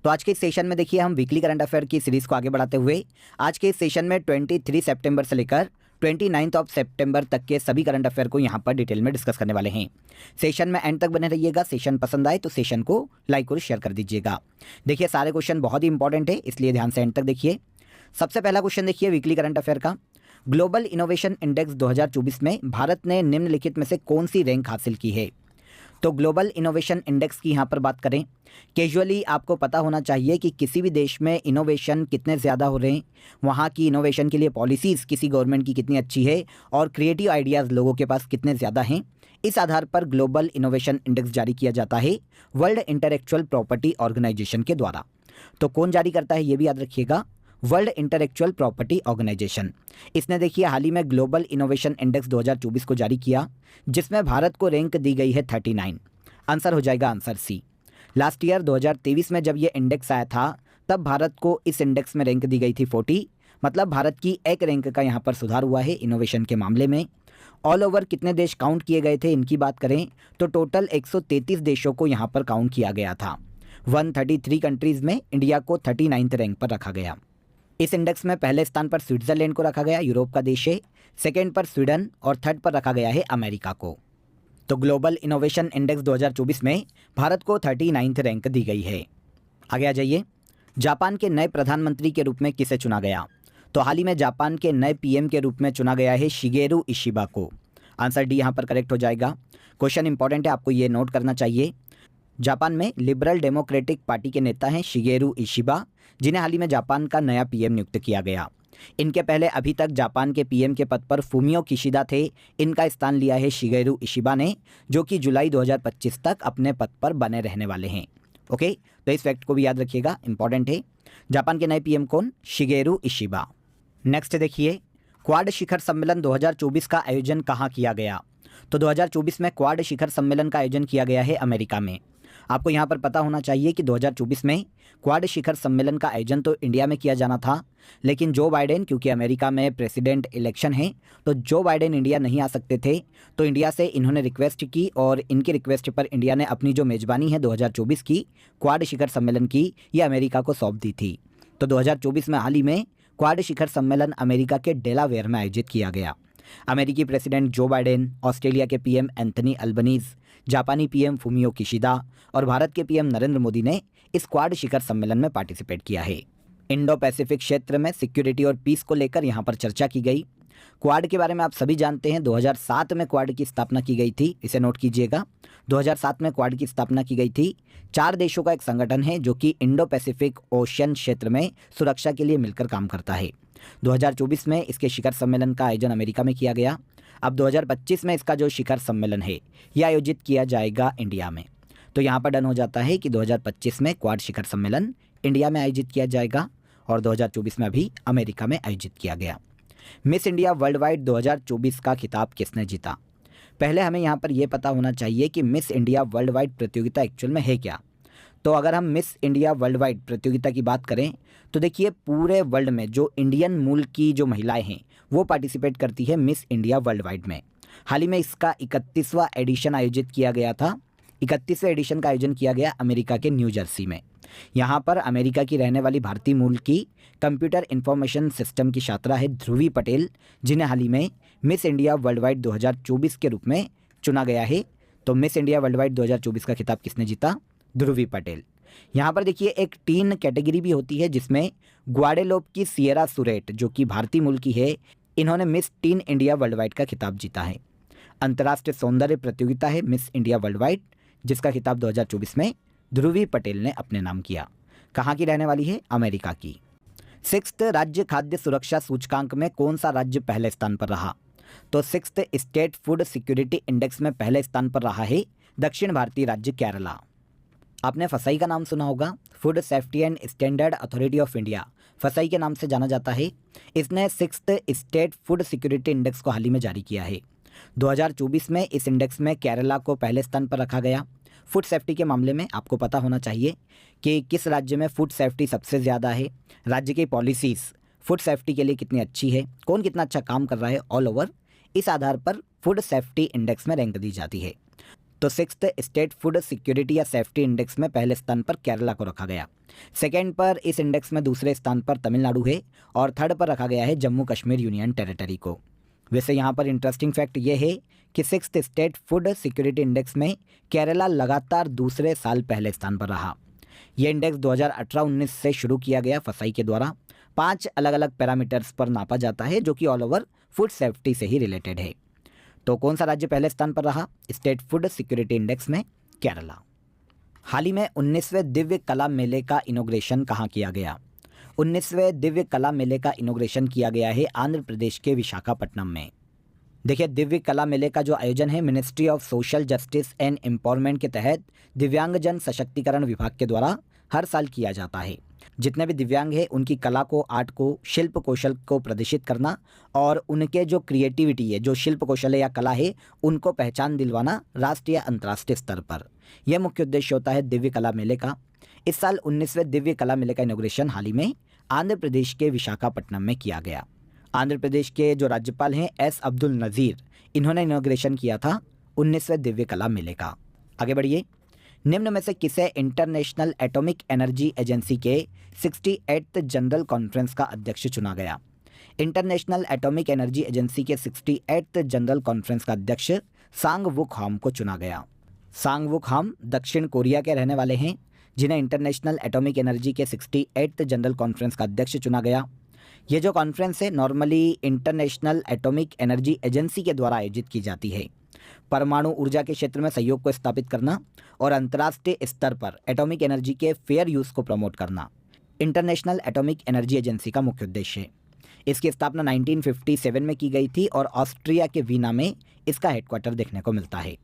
तो आज के इस सेशन में देखिए हम वीकली करंट अफेयर की सीरीज़ को आगे बढ़ाते हुए आज के इस सेशन में 23 सितंबर से लेकर 29 सितंबर तक के सभी करंट अफेयर को यहाँ पर डिटेल में डिस्कस करने वाले हैं। सेशन में एंड तक बने रहिएगा। सेशन पसंद आए तो सेशन को लाइक और शेयर कर दीजिएगा। देखिए सारे क्वेश्चन बहुत ही इंपॉर्टेंट है, इसलिए ध्यान से एंड तक देखिए। सबसे पहला क्वेश्चन देखिए वीकली करंट अफेयर का, ग्लोबल इनोवेशन इंडेक्स 2024 में भारत ने निम्नलिखित में से कौन सी रैंक हासिल की है। तो ग्लोबल इनोवेशन इंडेक्स की यहाँ पर बात करें, कैजुअली आपको पता होना चाहिए कि किसी भी देश में इनोवेशन कितने ज़्यादा हो रहे हैं, वहाँ की इनोवेशन के लिए पॉलिसीज़ किसी गवर्नमेंट की कितनी अच्छी है और क्रिएटिव आइडियाज़ लोगों के पास कितने ज़्यादा हैं। इस आधार पर ग्लोबल इनोवेशन इंडेक्स जारी किया जाता है वर्ल्ड इंटेलेक्चुअल प्रॉपर्टी ऑर्गेनाइजेशन के द्वारा। तो कौन जारी करता है ये भी याद रखिएगा, वर्ल्ड इंटेलेक्चुअल प्रॉपर्टी ऑर्गेनाइजेशन। इसने देखिए हाल ही में ग्लोबल इनोवेशन इंडेक्स 2024 को जारी किया, जिसमें भारत को रैंक दी गई है 39। आंसर हो जाएगा आंसर सी। लास्ट ईयर 2023 में जब ये इंडेक्स आया था तब भारत को इस इंडेक्स में रैंक दी गई थी 40, मतलब भारत की एक रैंक का यहाँ पर सुधार हुआ है इनोवेशन के मामले में। ऑल ओवर कितने देश काउंट किए गए थे इनकी बात करें तो टोटल 133 देशों को यहाँ पर काउंट किया गया था। 133 कंट्रीज़ में इंडिया को 39th रैंक पर रखा गया। इस इंडेक्स में पहले स्थान पर स्विट्जरलैंड को रखा गया, यूरोप का देश है। सेकेंड पर स्वीडन और थर्ड पर रखा गया है अमेरिका को। तो ग्लोबल इनोवेशन इंडेक्स 2024 में भारत को 39th रैंक दी गई है। आगे आ जाइए, जापान के नए प्रधानमंत्री के रूप में किसे चुना गया। तो हाल ही में जापान के नए पीएम के रूप में चुना गया है शिगेरू इशिबा को। आंसर डी यहाँ पर करेक्ट हो जाएगा। क्वेश्चन इंपॉर्टेंट है, आपको ये नोट करना चाहिए। जापान में लिबरल डेमोक्रेटिक पार्टी के नेता हैं शिगेरू इशिबा, जिन्हें हाल ही में जापान का नया पीएम नियुक्त किया गया। इनके पहले अभी तक जापान के पीएम के पद पर फूमियो किशिदा थे। इनका स्थान लिया है शिगेरू इशिबा ने, जो कि जुलाई 2025 तक अपने पद पर बने रहने वाले हैं। ओके, तो इस फैक्ट को भी याद रखिएगा, इंपॉर्टेंट है। जापान के नए पीएम कौन? Shigeru Ishiba. नेक्स्ट देखिए, क्वाड शिखर सम्मेलन 2024 का आयोजन कहाँ किया गया। तो 2024 में क्वाड शिखर सम्मेलन का आयोजन किया गया है अमेरिका में। आपको यहाँ पर पता होना चाहिए कि 2024 में क्वाड शिखर सम्मेलन का आयोजन तो इंडिया में किया जाना था, लेकिन जो बाइडेन, क्योंकि अमेरिका में प्रेसिडेंट इलेक्शन है तो जो बाइडेन इंडिया नहीं आ सकते थे, तो इंडिया से इन्होंने रिक्वेस्ट की और इनकी रिक्वेस्ट पर इंडिया ने अपनी जो मेज़बानी है 2024 की क्वाड शिखर सम्मेलन की, ये अमेरिका को सौंप दी थी। तो 2024 में हाल ही में क्वाड शिखर सम्मेलन अमेरिका के डेलावेयर में आयोजित किया गया। अमेरिकी प्रेसिडेंट जो बाइडेन, ऑस्ट्रेलिया के पीएम एंथनी अल्बनीज़, जापानी पीएम फूमियो किशिदा और भारत के पीएम नरेंद्र मोदी ने इस क्वाड शिखर सम्मेलन में पार्टिसिपेट किया है। इंडो पैसिफिक क्षेत्र में सिक्योरिटी और पीस को लेकर यहाँ पर चर्चा की गई। क्वाड के बारे में आप सभी जानते हैं, 2007 में क्वाड की स्थापना की गई थी, इसे नोट कीजिएगा। 2007 में क्वाड की स्थापना की गई थी। 4 देशों का एक संगठन है जो कि इंडो पैसिफिक ओशियन क्षेत्र में सुरक्षा के लिए मिलकर काम करता है। 2024 में इसके शिखर सम्मेलन का आयोजन अमेरिका में किया गया। अब 2025 में इसका जो शिखर सम्मेलन है यह आयोजित किया जाएगा इंडिया में। तो यहाँ पर डन हो जाता है कि 2025 में क्वाड शिखर सम्मेलन इंडिया में आयोजित किया जाएगा और 2024 में अभी अमेरिका में आयोजित किया गया। मिस इंडिया वर्ल्ड वाइड 2024 का खिताब किसने जीता। पहले हमें यहाँ पर यह पता होना चाहिए कि मिस इंडिया वर्ल्ड वाइड प्रतियोगिता एक्चुअल में है क्या। तो अगर हम मिस इंडिया वर्ल्ड वाइड प्रतियोगिता की बात करें तो देखिए पूरे वर्ल्ड में जो इंडियन मूल की जो महिलाएं हैं वो पार्टिसिपेट करती है मिस इंडिया वर्ल्ड वाइड में। हाल ही में इसका 31वां एडिशन आयोजित किया गया था। 31वें एडिशन का आयोजन किया गया अमेरिका के न्यू जर्सी में। यहाँ पर अमेरिका की रहने वाली भारतीय मूल की कंप्यूटर इंफॉर्मेशन सिस्टम की छात्रा है ध्रुवी पटेल, जिन्हें हाल ही में मिस इंडिया वर्ल्ड वाइड 2024 के रूप में चुना गया है। तो मिस इंडिया वर्ल्ड वाइड 2024 का खिताब किसने जीता? ध्रुवी पटेल। यहाँ पर देखिए एक टीन कैटेगरी भी होती है जिसमें ग्वाडेलोप की सियरा सुरेट, जो कि भारतीय मूल की है, इन्होंने miss tin India world wide का खिताब जीता है। अंतर्राष्ट्रीय सौंदर्य प्रतियोगिता है मिस इंडिया वर्ल्ड वाइड, जिसका खिताब 2024 में ध्रुवी पटेल ने अपने नाम किया। कहाँ की रहने वाली है? अमेरिका की। 6th राज्य खाद्य सुरक्षा सूचकांक में कौन सा राज्य पहले स्थान पर रहा। तो 6th state food security index में पहले स्थान पर रहा है दक्षिण भारतीय राज्य केरला। आपने फसाई का नाम सुना होगा, food safety and standard authority of India, फसाई के नाम से जाना जाता है। इसने 6th state food security index को हाल ही में जारी किया है। 2024 में इस इंडेक्स में केरला को पहले स्थान पर रखा गया। फूड सेफ्टी के मामले में आपको पता होना चाहिए कि किस राज्य में फूड सेफ्टी सबसे ज़्यादा है, राज्य की पॉलिसीज़ फूड सेफ्टी के लिए कितनी अच्छी है, कौन कितना अच्छा काम कर रहा है ऑल ओवर, इस आधार पर फूड सेफ्टी इंडेक्स में रैंक दी जाती है। तो सिक्स्थ स्टेट फूड सिक्योरिटी या सेफ्टी इंडेक्स में पहले स्थान पर केरला को रखा गया। सेकेंड पर इस इंडेक्स में दूसरे स्थान पर तमिलनाडु है और थर्ड पर रखा गया है जम्मू कश्मीर यूनियन टेरिटरी को। वैसे यहाँ पर इंटरेस्टिंग फैक्ट ये है कि sixth state food security index में केरला लगातार दूसरे साल पहले स्थान पर रहा। यह इंडेक्स 2018-19 से शुरू किया गया फसाई के द्वारा 5 अलग अलग पैरामीटर्स पर नापा जाता है जो कि ऑल ओवर फूड सेफ्टी से ही रिलेटेड है। तो कौन सा राज्य पहले स्थान पर रहा स्टेट फूड सिक्योरिटी इंडेक्स में? केरला। हाल ही में 19वें दिव्य कला मेले का इनॉग्रेशन कहाँ किया गया? 19वें दिव्य कला मेले का इनॉग्रेशन किया गया है आंध्र प्रदेश के विशाखापट्टनम में। देखिए, दिव्य कला मेले का जो आयोजन है ministry of social justice and empowerment के तहत दिव्यांगजन सशक्तिकरण विभाग के द्वारा हर साल किया जाता है। जितने भी दिव्यांग हैं उनकी कला को, आर्ट को, शिल्प कौशल को प्रदर्शित करना और उनके जो क्रिएटिविटी है, जो शिल्प कौशल है या कला है, उनको पहचान दिलवाना राष्ट्रीय या अंतर्राष्ट्रीय स्तर पर। यह मुख्य उद्देश्य होता है दिव्य कला मेले का। इस साल 19वें दिव्य कला मेले का इनॉग्रेशन हाल ही में आंध्र प्रदेश के विशाखापट्टनम में किया गया। आंध्र प्रदेश के जो राज्यपाल हैं एस अब्दुल नज़ीर, इन्होंने इनॉग्रेशन किया था 19वें दिव्य कला मेले का। आगे बढ़िए। निम्न में से किसे इंटरनेशनल एटॉमिक एनर्जी एजेंसी के 68th जनरल कॉन्फ्रेंस का अध्यक्ष चुना गया? इंटरनेशनल एटॉमिक एनर्जी एजेंसी के 68th जनरल कॉन्फ्रेंस का अध्यक्ष सांग वुक हाम को चुना गया। सांग वुक हाम दक्षिण कोरिया के रहने वाले हैं जिन्हें इंटरनेशनल एटॉमिक एनर्जी के 68th जनरल कॉन्फ्रेंस का अध्यक्ष चुना गया। ये जो कॉन्फ्रेंस है normally international atomic energy agency के द्वारा आयोजित की जाती है। परमाणु ऊर्जा के क्षेत्र में सहयोग को स्थापित करना और अंतर्राष्ट्रीय स्तर पर एटॉमिक एनर्जी के फेयर यूज़ को प्रमोट करना इंटरनेशनल एटॉमिक एनर्जी एजेंसी का मुख्य उद्देश्य है। इसकी स्थापना 1957 में की गई थी और ऑस्ट्रिया के वीना में इसका हेडक्वार्टर देखने को मिलता है।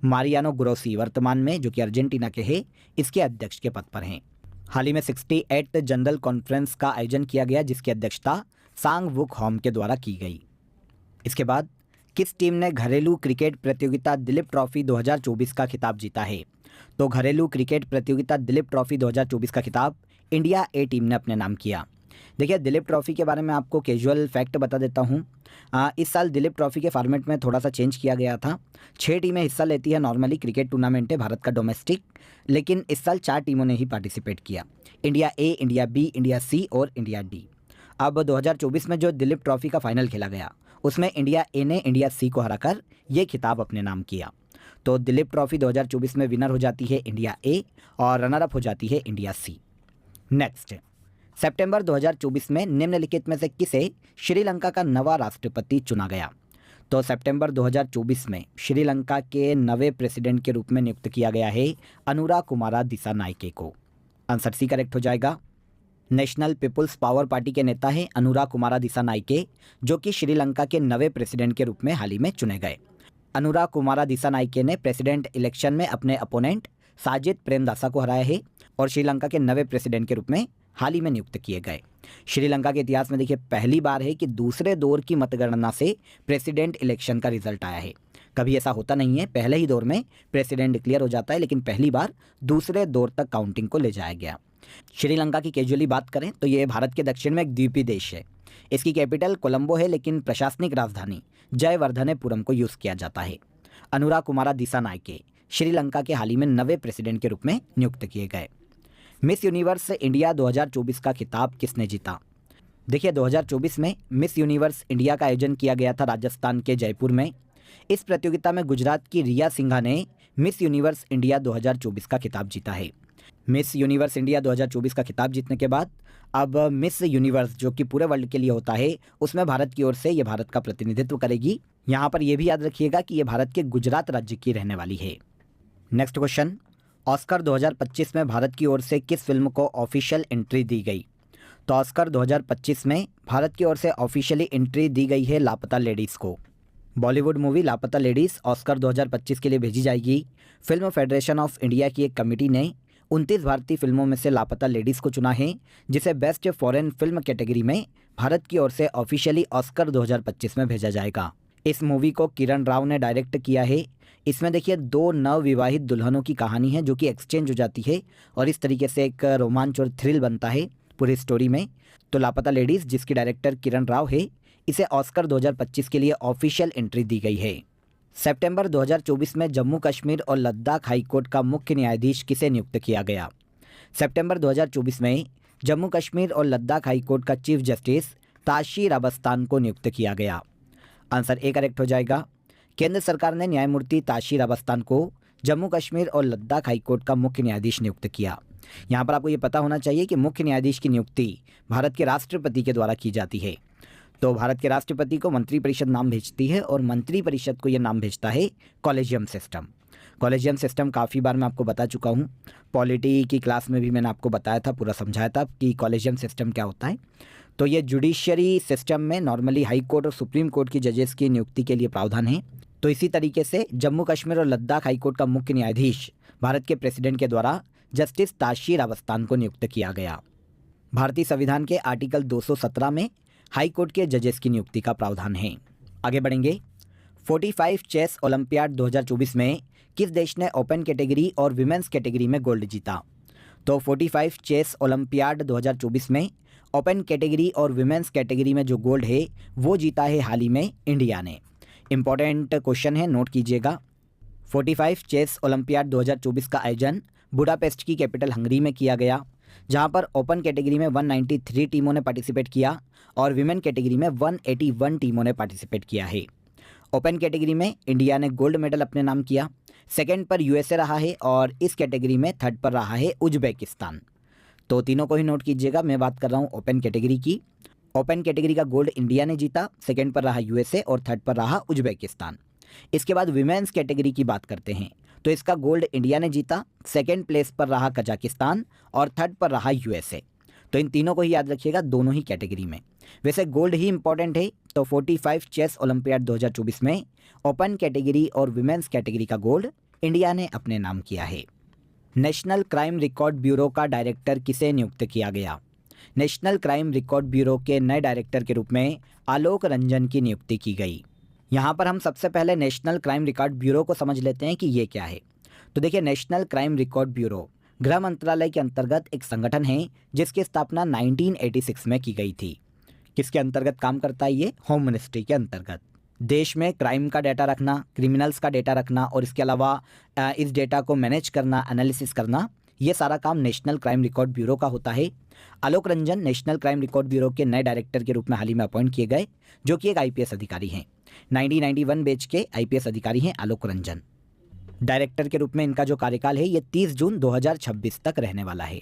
मारियानो ग्रोसी वर्तमान में, जो कि अर्जेंटीना के हैं, इसके अध्यक्ष के पद पर हैं। हाल ही में 68th जनरल कॉन्फ्रेंस का आयोजन किया गया जिसकी अध्यक्षता सांग वुक हाम के द्वारा की गई। इसके बाद किस टीम ने घरेलू क्रिकेट प्रतियोगिता दिलीप ट्रॉफी 2024 का खिताब जीता है? तो घरेलू क्रिकेट प्रतियोगिता दिलीप ट्रॉफी 2024 का खिताब इंडिया ए टीम ने अपने नाम किया। देखिए, दिलीप ट्रॉफी के बारे में आपको कैजुअल फैक्ट बता देता हूँ। इस साल दिलीप ट्रॉफी के फॉर्मेट में थोड़ा सा चेंज किया गया था। 6 टीमें हिस्सा लेती है। नॉर्मली क्रिकेट टूर्नामेंट है भारत का डोमेस्टिक, लेकिन इस साल 4 टीमों ने ही पार्टिसिपेट किया। इंडिया ए, इंडिया बी, इंडिया सी और इंडिया डी। अब 2024 में जो दिलीप ट्रॉफी का फाइनल खेला गया उसमें इंडिया ए ने इंडिया सी को हराकर ये खिताब अपने नाम किया। तो दिलीप ट्रॉफी 2024 में विनर हो जाती है इंडिया ए और रनर अप हो जाती है इंडिया सी। नेक्स्ट, सितंबर 2024 में निम्नलिखित में से किसे श्रीलंका का नवा राष्ट्रपति चुना गया? तो सितंबर 2024 में श्रीलंका के नवे प्रेसिडेंट के रूप में नियुक्त किया गया है अनुरा कुमारा दिसानायके को। आंसर सी करेक्ट हो जाएगा। नेशनल पीपुल्स पावर पार्टी के नेता हैं अनुरा कुमारा दिसानायके, जो कि श्रीलंका के नवे प्रेसिडेंट के रूप में हाल ही में चुने गए। अनुरा कुमारा दिसानायके ने प्रेसिडेंट इलेक्शन में अपने अपोनेंट साजिद प्रेमदासा को हराया है और श्रीलंका के नवे प्रेसिडेंट के रूप में हाल ही में नियुक्त किए गए। श्रीलंका के इतिहास में देखिए पहली बार है कि दूसरे दौर की मतगणना से प्रेसिडेंट इलेक्शन का रिजल्ट आया है। कभी ऐसा होता नहीं है, पहले ही दौर में प्रेसिडेंट डिक्लेयर हो जाता है, लेकिन पहली बार दूसरे दौर तक काउंटिंग को ले जाया गया। श्रीलंका की कैजुअली बात करें तो ये भारत के दक्षिण में एक द्वीपीय देश है। इसकी कैपिटल कोलंबो है, लेकिन प्रशासनिक राजधानी जयवर्धनेपुरम को यूज़ किया जाता है। अनुरा कुमारा दिसानायके श्रीलंका के हाल ही में नवे प्रेसिडेंट के रूप में नियुक्त किए गए। मिस यूनिवर्स इंडिया 2024 का खिताब किसने जीता? देखिए, 2024 में मिस यूनिवर्स इंडिया का आयोजन किया गया था राजस्थान के जयपुर में। इस प्रतियोगिता में गुजरात की रिया सिंघा ने मिस यूनिवर्स इंडिया 2024 का खिताब जीता है। मिस यूनिवर्स इंडिया 2024 का खिताब जीतने के बाद अब मिस यूनिवर्स, जो कि पूरे वर्ल्ड के लिए होता है, उसमें भारत की ओर से ये भारत का प्रतिनिधित्व करेगी। यहाँ पर यह भी याद रखिएगा कि ये भारत के गुजरात राज्य की रहने वाली है। नेक्स्ट क्वेश्चन, ऑस्कर 2025 में भारत की ओर से किस फिल्म को ऑफिशियल एंट्री दी गई? तो ऑस्कर 2025 में भारत की ओर से ऑफिशियली एंट्री दी गई है लापता लेडीज़ को। बॉलीवुड मूवी लापता लेडीज़ ऑस्कर 2025 के लिए भेजी जाएगी। फिल्म फेडरेशन ऑफ इंडिया की एक कमेटी ने 29 भारतीय फिल्मों में से लापता लेडीज़ को चुना है, जिसे बेस्ट फॉरेन फिल्म कैटेगरी में भारत की ओर से ऑफिशियली ऑस्कर 2025 में भेजा जाएगा। इस मूवी को किरण राव ने डायरेक्ट किया है। इसमें देखिए 2 नवविवाहित दुल्हनों की कहानी है जो कि एक्सचेंज हो जाती है और इस तरीके से एक रोमांच और थ्रिल बनता है पूरी स्टोरी में। तो लापता लेडीज़, जिसकी डायरेक्टर किरण राव है, इसे ऑस्कर 2025 के लिए ऑफिशियल एंट्री दी गई है। सितंबर 2024 में जम्मू कश्मीर और लद्दाख हाईकोर्ट का मुख्य न्यायाधीश किसे नियुक्त किया गया? सितंबर 2024 में जम्मू कश्मीर और लद्दाख हाईकोर्ट का चीफ जस्टिस ताशीर अबस्तान को नियुक्त किया गया। आंसर ए करेक्ट हो जाएगा। केंद्र सरकार ने न्यायमूर्ति ताशीर अबस्तान को जम्मू कश्मीर और लद्दाख हाईकोर्ट का मुख्य न्यायाधीश नियुक्त किया। यहाँ पर आपको ये पता होना चाहिए कि मुख्य न्यायाधीश की नियुक्ति भारत के राष्ट्रपति के द्वारा की जाती है। तो भारत के राष्ट्रपति को मंत्रिपरिषद नाम भेजती है और मंत्रिपरिषद को ये नाम भेजता है कॉलेजियम सिस्टम। कॉलेजियम सिस्टम काफ़ी बार मैं आपको बता चुका हूँ, पॉलिटी की क्लास में भी मैंने आपको बताया था, पूरा समझाया था कि कॉलेजियम सिस्टम क्या होता है। तो ये जुडिशियरी सिस्टम में नॉर्मली हाई कोर्ट और सुप्रीम कोर्ट की जजेस की नियुक्ति के लिए प्रावधान है। तो इसी तरीके से जम्मू कश्मीर और लद्दाख हाईकोर्ट का मुख्य न्यायाधीश भारत के प्रेसिडेंट के द्वारा जस्टिस ताशीर अबस्तान को नियुक्त किया गया। भारतीय संविधान के आर्टिकल 217 में हाई कोर्ट के जजेस की नियुक्ति का प्रावधान है। आगे बढ़ेंगे। 45 चेस ओलंपियाड 2024 में किस देश ने ओपन कैटेगरी और विमेंस कैटेगरी में गोल्ड जीता? तो 45 चेस ओलंपियाड 2024 में ओपन कैटेगरी और विमेंस कैटेगरी में जो गोल्ड है वो जीता है हाल ही में इंडिया ने। इंपॉर्टेंट क्वेश्चन है, नोट कीजिएगा। 45 चेस ओलंपियाड 2024 का आयोजन बुडापेस्ट की कैपिटल हंगरी में किया गया, जहां पर ओपन कैटेगरी में 193 टीमों ने पार्टिसिपेट किया और विमेन कैटेगरी में 181 टीमों ने पार्टिसिपेट किया है। ओपन कैटेगरी में इंडिया ने गोल्ड मेडल अपने नाम किया, सेकंड पर यूएसए रहा है और इस कैटेगरी में थर्ड पर रहा है उज्बेकिस्तान। तो तीनों को ही नोट कीजिएगा, मैं बात कर रहा हूँ ओपन कैटेगरी की। ओपन कैटेगरी का गोल्ड इंडिया ने जीता, सेकंड पर रहा यूएसए और थर्ड पर रहा उज्बेकिस्तान। इसके बाद विमेंस कैटेगरी की बात करते हैं, तो इसका गोल्ड इंडिया ने जीता, सेकंड प्लेस पर रहा कजाकिस्तान और थर्ड पर रहा यूएसए। तो इन तीनों को ही याद रखिएगा, दोनों ही कैटेगरी में। वैसे गोल्ड ही इंपॉर्टेंट है, तो 45 चेस ओलंपियाड 2024 में ओपन कैटेगरी और विमेंस कैटेगरी का गोल्ड इंडिया ने अपने नाम किया है। नेशनल क्राइम रिकॉर्ड ब्यूरो का डायरेक्टर किसे नियुक्त किया गया? नेशनल क्राइम रिकॉर्ड ब्यूरो के नए डायरेक्टर के रूप में आलोक रंजन की नियुक्ति की गई। यहाँ पर हम सबसे पहले नेशनल क्राइम रिकॉर्ड ब्यूरो को समझ लेते हैं कि ये क्या है। तो देखिए, नेशनल क्राइम रिकॉर्ड ब्यूरो गृह मंत्रालय के अंतर्गत एक संगठन है जिसकी स्थापना 1986 में की गई थी। किसके अंतर्गत काम करता है ये? होम मिनिस्ट्री के अंतर्गत। देश में क्राइम का डेटा रखना, क्रिमिनल्स का डेटा रखना और इसके अलावा इस डेटा को मैनेज करना, एनालिसिस करना, ये सारा काम नेशनल क्राइम रिकॉर्ड ब्यूरो का होता है। Alok Ranjan National Crime Record Bureau के नए डायरेक्टर के रूप में हाल ही में अपॉइंट किए गए, जो कि एक आईपीएस अधिकारी हैं। 1991 बैच के आईपीएस अधिकारी हैं आलोक रंजन। डायरेक्टर के रूप में इनका जो कार्यकाल है ये 30 जून 2026 तक रहने वाला है।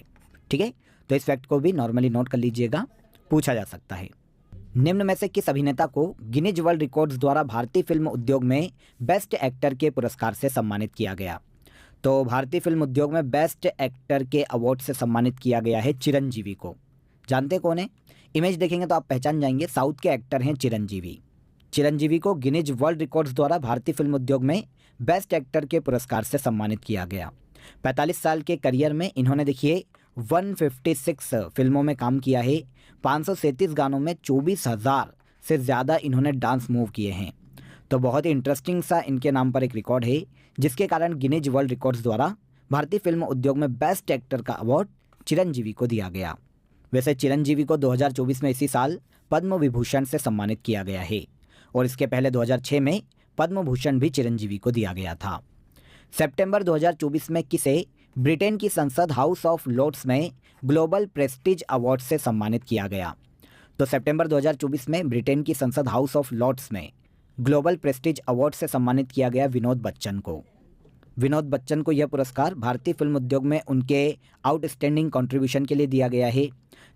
ठीक है, तो इस फैक्ट को भी नॉर्मली नोट कर लीजिएगा, पूछा जा सकता है। निम्न में से किस अभिनेता को गिनीज वर्ल्ड रिकॉर्ड्स द्वारा भारतीय फिल्म उद्योग में बेस्ट एक्टर के पुरस्कार से सम्मानित किया गया? तो भारतीय फिल्म उद्योग में बेस्ट एक्टर के अवार्ड से सम्मानित किया गया है चिरंजीवी को। जानते कौन है? इमेज देखेंगे तो आप पहचान जाएंगे, साउथ के एक्टर हैं चिरंजीवी। चिरंजीवी को गिनीज वर्ल्ड रिकॉर्ड्स द्वारा भारतीय फिल्म उद्योग में बेस्ट एक्टर के पुरस्कार से सम्मानित किया गया। 45 साल के करियर में इन्होंने देखिए 156 फिल्मों में काम किया है, 537 गानों में 24,000 से ज़्यादा इन्होंने डांस मूव किए हैं। तो बहुत ही इंटरेस्टिंग सा इनके नाम पर एक रिकॉर्ड है, जिसके कारण गिनीज वर्ल्ड रिकॉर्ड्स द्वारा भारतीय फिल्म उद्योग में बेस्ट एक्टर का अवार्ड चिरंजीवी को दिया गया। वैसे चिरंजीवी को 2024 में इसी साल पद्म विभूषण से सम्मानित किया गया है और इसके पहले 2006 में पद्म भूषण भी चिरंजीवी को दिया गया था। सितंबर 2024 में किसे ब्रिटेन की संसद हाउस ऑफ लॉर्ड्स में ग्लोबल प्रेस्टीज अवार्ड से सम्मानित किया गया? तो सितंबर 2024 में ब्रिटेन की संसद हाउस ऑफ लॉर्ड्स में ग्लोबल प्रेस्टीज अवार्ड से सम्मानित किया गया विनोद बच्चन को। विनोद बच्चन को यह पुरस्कार भारतीय फिल्म उद्योग में उनके आउटस्टैंडिंग कंट्रीब्यूशन के लिए दिया गया है।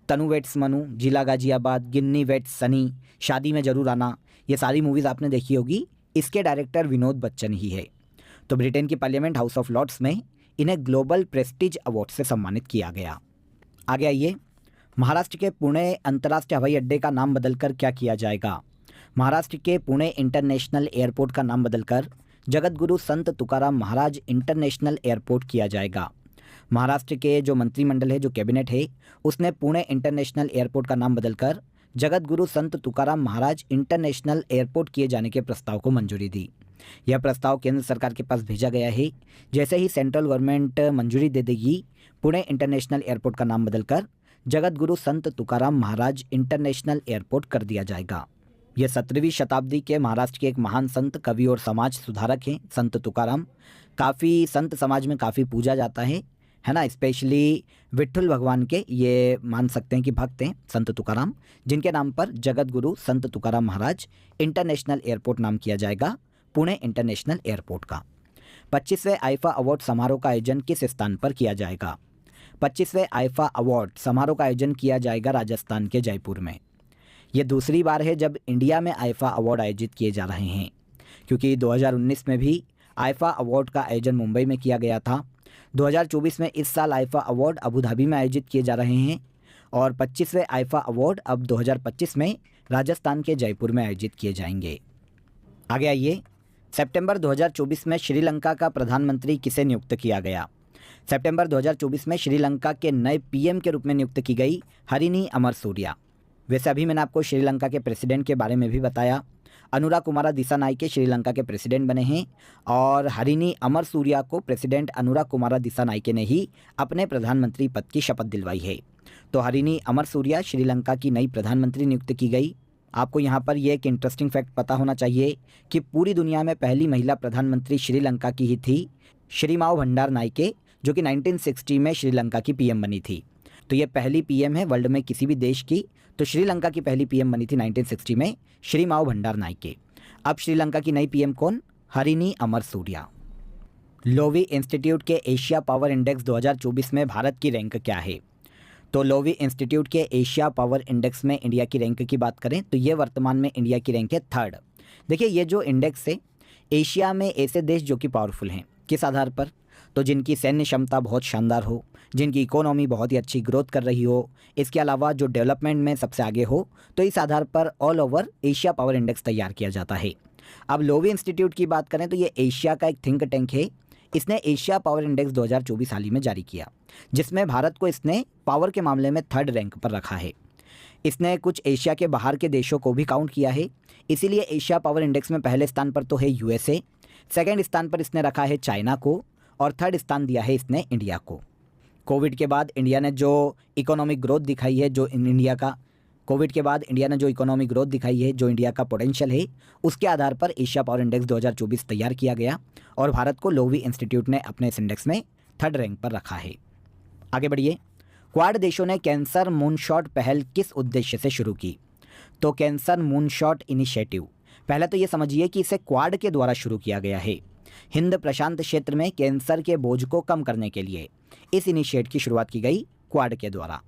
तनु वेट्स मनु, जिला गाजियाबाद, गिन्नी वेट्स सनी, शादी में जरूर आना, ये सारी मूवीज़ आपने देखी होगी। इसके डायरेक्टर विनोद बच्चन ही है। तो ब्रिटेन की पार्लियामेंट हाउस ऑफ लॉर्ड्स में इन्हें ग्लोबल प्रेस्टीज अवार्ड से सम्मानित किया गया। आगे आइए, महाराष्ट्र के पुणे अंतर्राष्ट्रीय हवाई अड्डे का नाम बदलकर क्या किया जाएगा? महाराष्ट्र के पुणे इंटरनेशनल एयरपोर्ट का नाम बदलकर जगत गुरु संत तुकाराम महाराज इंटरनेशनल एयरपोर्ट किया जाएगा। महाराष्ट्र के जो मंत्रिमंडल है, जो कैबिनेट है, उसने पुणे इंटरनेशनल एयरपोर्ट का नाम बदलकर जगत गुरु संत तुकाराम महाराज इंटरनेशनल एयरपोर्ट किए जाने के प्रस्ताव को मंजूरी दी। यह प्रस्ताव केंद्र सरकार के पास भेजा गया है। जैसे ही सेंट्रल गवर्नमेंट मंजूरी दे देगी, पुणे इंटरनेशनल एयरपोर्ट का नाम बदलकर जगत गुरु संत तुकाराम महाराज इंटरनेशनल एयरपोर्ट कर दिया जाएगा। ये 17वीं शताब्दी के महाराष्ट्र के एक महान संत, कवि और समाज सुधारक हैं, संत तुकाराम। काफ़ी संत समाज में काफ़ी पूजा जाता है ना। स्पेशली विट्ठल भगवान के ये मान सकते हैं कि भक्त हैं संत तुकाराम, जिनके नाम पर जगत गुरु संत तुकाराम महाराज इंटरनेशनल एयरपोर्ट नाम किया जाएगा, पुणे इंटरनेशनल एयरपोर्ट का। 25वें आईफा अवार्ड समारोह का आयोजन किस स्थान पर किया जाएगा? 25वें आईफा अवार्ड समारोह का आयोजन किया जाएगा राजस्थान के जयपुर में। ये दूसरी बार है जब इंडिया में आईफा अवार्ड आयोजित किए जा रहे हैं, क्योंकि 2019 में भी आईफा अवार्ड का आयोजन मुंबई में किया गया था। 2024 में इस साल आईफा अवार्ड अबू धाबी में आयोजित किए जा रहे हैं और 25वें आईफा अवार्ड अब 2025 में राजस्थान के जयपुर में आयोजित किए जाएंगे। आगे आइए, सितंबर 2024 में श्रीलंका का प्रधानमंत्री किसे नियुक्त किया गया? सितंबर 2024 में श्रीलंका के नए पीएम के रूप में नियुक्त की गई हरिनी अमरसूरिया। वैसे अभी मैंने आपको श्रीलंका के प्रेसिडेंट के बारे में भी बताया। अनुराकुमारा दिसानायके श्रीलंका के प्रेसिडेंट बने हैं और हरिनी अमरसूरिया को प्रेसिडेंट अनुराकुमारा दिसानायके ने ही अपने प्रधानमंत्री पद की शपथ दिलवाई है। तो हरिनी अमरसूरिया श्रीलंका की नई प्रधानमंत्री नियुक्त की गई। आपको यहाँ पर ये एक इंटरेस्टिंग फैक्ट पता होना चाहिए कि पूरी दुनिया में पहली महिला प्रधानमंत्री श्रीलंका की ही थी, श्रीमाओ भंडारनायके, जो कि 1960 में श्रीलंका की पीएम बनी थी। तो ये पहली पीएम है वर्ल्ड में किसी भी देश की। तो श्रीलंका की पहली पीएम बनी थी 1960 में, श्रीमाओ भंडारनायके। अब श्रीलंका की नई पीएम कौन? हरिनी अमरसूरिया। लोवी इंस्टीट्यूट के एशिया पावर इंडेक्स 2024 में भारत की रैंक क्या है? तो लोवी इंस्टीट्यूट के एशिया पावर इंडेक्स में इंडिया की रैंक की बात करें तो ये वर्तमान में इंडिया की रैंक है 3rd। देखिए, ये जो इंडेक्स है, एशिया में ऐसे देश जो कि पावरफुल हैं, किस आधार पर? तो जिनकी सैन्य क्षमता बहुत शानदार हो, जिनकी इकोनॉमी बहुत ही अच्छी ग्रोथ कर रही हो, इसके अलावा जो डेवलपमेंट में सबसे आगे हो, तो इस आधार पर all over Asia power index तैयार किया जाता है। अब लोवी इंस्टीट्यूट की बात करें तो ये एशिया का एक थिंक टैंक है। इसने एशिया पावर इंडेक्स 2024 हाल ही में जारी किया, जिसमें भारत को इसने पावर के मामले में 3rd रैंक पर रखा है। इसने कुछ एशिया के बाहर के देशों को भी काउंट किया है, इसीलिए एशिया पावर इंडेक्स में पहले स्थान पर तो है यूएसए, 2nd स्थान पर इसने रखा है चाइना को और 3rd स्थान दिया है इसने इंडिया को। कोविड के बाद इंडिया ने जो इकोनॉमिक ग्रोथ दिखाई है, जो इंडिया का पोटेंशियल है, उसके आधार पर एशिया पावर इंडेक्स 2024 तैयार किया गया और भारत को लोवी इंस्टीट्यूट ने अपने इस इंडेक्स में 3rd रैंक पर रखा है। आगे बढ़िए, क्वाड देशों ने कैंसर मूनशॉट पहल किस उद्देश्य से शुरू की? तो कैंसर मूनशॉट इनिशिएटिव, पहले तो ये समझिए कि इसे क्वाड के द्वारा शुरू किया गया है। हिंद प्रशांत क्षेत्र में कैंसर के बोझ को कम करने के लिए इस इनिशिएटिव की शुरुआत की गई क्वाड के द्वारा।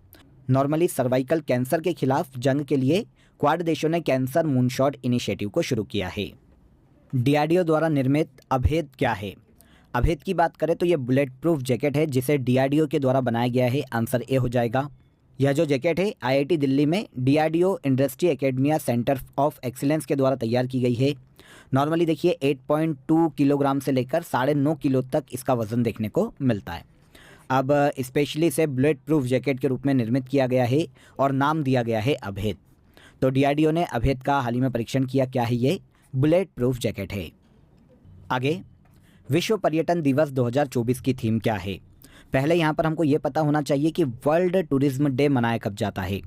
नॉर्मली सर्वाइकल कैंसर के खिलाफ जंग के लिए क्वाड देशों ने कैंसर मूनशॉट इनिशिएटिव को शुरू किया है। डीआरडीओ द्वारा निर्मित अभेद क्या है? अभेद की बात करें तो ये बुलेट प्रूफ जैकेट है जिसे डीआरडीओ के द्वारा बनाया गया है। आंसर ए हो जाएगा। यह जो जैकेट है आईआईटी दिल्ली में DRDO industry academia centre of excellence के द्वारा तैयार की गई है। नॉर्मली देखिए 8.2 किलोग्राम से लेकर 9.5 किलो तक इसका वजन देखने को मिलता है। अब स्पेशली इसे बुलेट प्रूफ जैकेट के रूप में निर्मित किया गया है और नाम दिया गया है अभेद। तो डीआरडीओ ने अभेद का हाल ही में परीक्षण किया। क्या है ये? बुलेट प्रूफ जैकेट है। आगे, विश्व पर्यटन दिवस 2024 की थीम क्या है? पहले यहाँ पर हमको ये पता होना चाहिए कि वर्ल्ड टूरिज्म डे मनाया कब जाता है।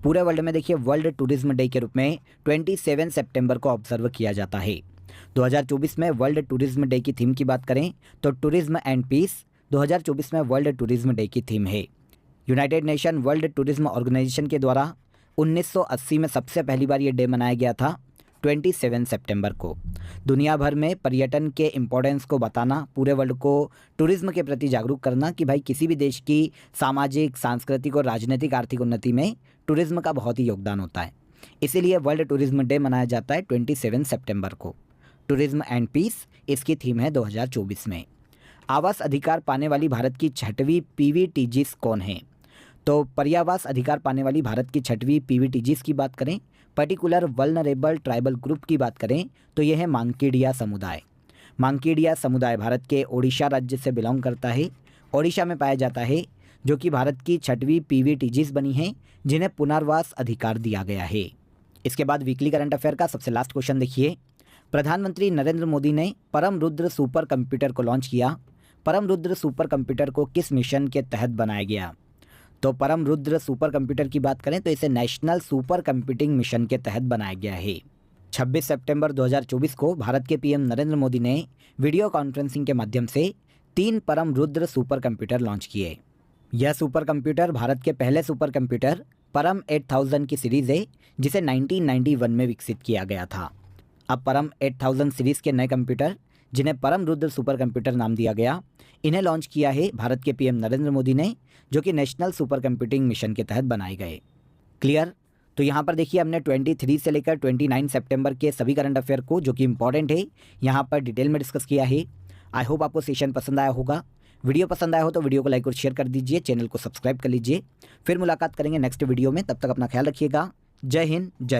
पूरे वर्ल्ड में देखिए वर्ल्ड टूरिज्म डे के रूप में 27 सितंबर को ऑब्जर्व किया जाता है। 2024 में वर्ल्ड टूरिज्म डे की थीम की बात करें तो टूरिज्म एंड पीस 2024 में वर्ल्ड टूरिज्म डे की थीम है। United Nation World Tourism Organization के द्वारा 1980 में सबसे पहली बार ये डे मनाया गया था 27 सितंबर को। दुनिया भर में पर्यटन के इम्पोर्टेंस को बताना, पूरे वर्ल्ड को टूरिज्म के प्रति जागरूक करना कि भाई किसी भी देश की सामाजिक, सांस्कृतिक और राजनीतिक आर्थिक उन्नति में टूरिज्म का बहुत ही योगदान होता है। इसीलिए वर्ल्ड टूरिज्म डे मनाया जाता है 27 सितंबर को। टूरिज्म एंड पीस इसकी थीम है 2024 में। आवास अधिकार पाने वाली भारत की 6वीं पीवीटीजीस कौन है? तो पर्यावास अधिकार पाने वाली भारत की 6वीं पीवीटीजीस की बात करें, पर्टिकुलर वल्नरेबल ट्राइबल ग्रुप की बात करें तो यह है मांकेडिया समुदाय। मांकेडिया समुदाय भारत के ओडिशा राज्य से बिलोंग करता है। ओडिशा में पाया जाता है, जो कि भारत की 6वीं पीवीटीजीस बनी है जिन्हें पुनर्वास अधिकार दिया गया है। इसके बाद वीकली करंट अफेयर का सबसे लास्ट क्वेश्चन देखिए। प्रधानमंत्री नरेंद्र मोदी ने परम रुद्र सुपर कंप्यूटर को लॉन्च किया। परम रुद्र सुपर कंप्यूटर को किस मिशन के तहत बनाया गया? तो परम रुद्र सुपर कंप्यूटर की बात करें तो इसे नेशनल सुपर कंप्यूटिंग मिशन के तहत बनाया गया है। 26 सितंबर 2024 को भारत के पीएम नरेंद्र मोदी ने वीडियो कॉन्फ्रेंसिंग के माध्यम से 3 परम रुद्र सुपर कंप्यूटर लॉन्च किए। यह सुपर कंप्यूटर भारत के पहले सुपर कंप्यूटर परम 8000 की सीरीज़ है, जिसे 1991 में विकसित किया गया था। अब परम 8000 सीरीज़ के नए कंप्यूटर, जिन्हें परम रुद्र सुपर कंप्यूटर नाम दिया गया, इन्हें लॉन्च किया है भारत के पीएम नरेंद्र मोदी ने, जो कि नेशनल सुपर कंप्यूटिंग मिशन के तहत बनाए गए। क्लियर? तो यहाँ पर देखिए हमने 23 से लेकर 29 सितंबर के सभी करंट अफेयर को, जो कि इंपॉर्टेंट है, यहाँ पर डिटेल में डिस्कस किया है। आई होप आपको सेशन पसंद आया होगा। वीडियो पसंद आया हो तो वीडियो को लाइक और शेयर कर दीजिए, चैनल को सब्सक्राइब कर लीजिए। फिर मुलाकात करेंगे नेक्स्ट वीडियो में, तब तक अपना ख्याल रखिएगा। जय हिंद, जय